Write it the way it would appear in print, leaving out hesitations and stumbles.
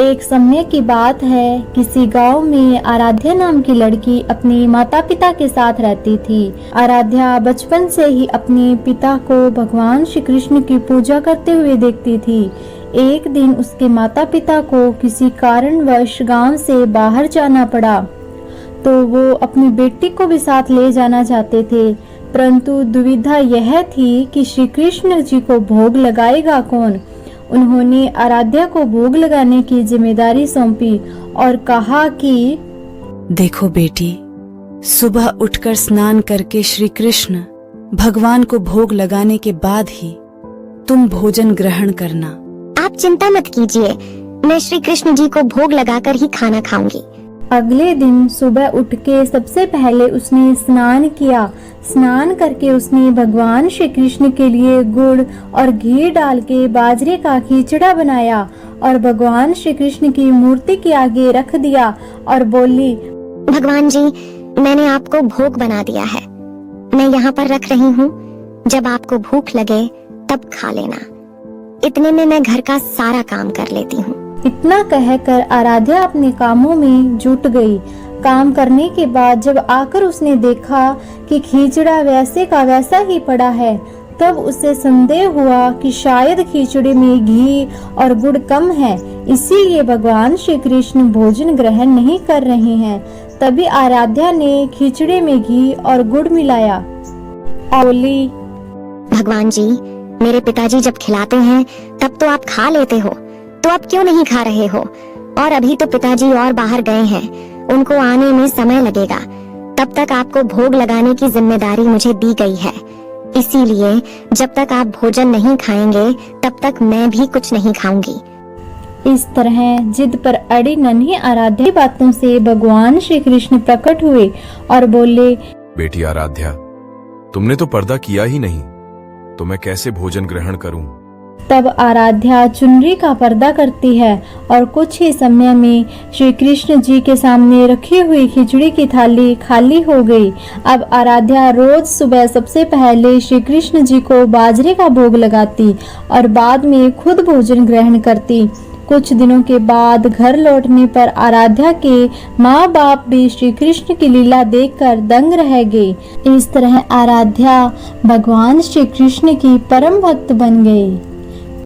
एक समय की बात है, किसी गांव में आराध्या नाम की लड़की अपने माता पिता के साथ रहती थी। आराध्या बचपन से ही अपने पिता को भगवान श्री कृष्ण की पूजा करते हुए देखती थी। एक दिन उसके माता पिता को किसी कारणवश गांव से बाहर जाना पड़ा, तो वो अपनी बेटी को भी साथ ले जाना चाहते थे, परंतु दुविधा यह थी कि श्री कृष्ण जी को भोग लगाएगा कौन। उन्होंने आराध्या को भोग लगाने की जिम्मेदारी सौंपी और कहा कि देखो बेटी, सुबह उठकर स्नान करके श्री कृष्ण भगवान को भोग लगाने के बाद ही तुम भोजन ग्रहण करना। आप चिंता मत कीजिए, मैं श्री कृष्ण जी को भोग लगाकर ही खाना खाऊंगी। अगले दिन सुबह उठ के सबसे पहले उसने स्नान किया। स्नान करके उसने भगवान श्री कृष्ण के लिए गुड़ और घी डाल के बाजरे का खिचड़ा बनाया और भगवान श्री कृष्ण की मूर्ति के आगे रख दिया और बोली, भगवान जी, मैंने आपको भोग बना दिया है, मैं यहाँ पर रख रही हूँ, जब आपको भूख लगे तब खा लेना। इतने में मैं घर का सारा काम कर लेती हूँ। इतना कहकर आराध्या अपने कामों में जुट गई। काम करने के बाद जब आकर उसने देखा कि खिचड़ा वैसे का वैसा ही पड़ा है, तब उसे संदेह हुआ कि शायद खिचड़े में घी और गुड़ कम है, इसीलिए भगवान श्री कृष्ण भोजन ग्रहण नहीं कर रहे हैं। तभी आराध्या ने खिचड़े में घी और गुड़ मिलाया। बोली, भगवान जी, मेरे पिताजी जब खिलाते हैं तब तो आप खा लेते हो, तो अब क्यों नहीं खा रहे हो? और अभी तो पिताजी और बाहर गए हैं, उनको आने में समय लगेगा। तब तक आपको भोग लगाने की जिम्मेदारी मुझे दी गई है, इसीलिए जब तक आप भोजन नहीं खाएंगे तब तक मैं भी कुछ नहीं खाऊंगी। इस तरह जिद पर अड़ी नन्ही आराध्या की बातों से भगवान श्री कृष्ण प्रकट हुए और बोले, बेटी आराध्या, तुमने तो पर्दा किया ही नहीं, तो मैं कैसे भोजन ग्रहण करूं? तब आराध्या चुनरी का पर्दा करती है और कुछ ही समय में श्री कृष्ण जी के सामने रखी हुई खिचड़ी की थाली खाली हो गई। अब आराध्या रोज सुबह सबसे पहले श्री कृष्ण जी को बाजरे का भोग लगाती और बाद में खुद भोजन ग्रहण करती। कुछ दिनों के बाद घर लौटने पर आराध्या के माँ बाप भी श्री कृष्ण की लीला देखकर दंग रह गए। इस तरह आराध्या भगवान श्री कृष्ण की परम भक्त बन गई।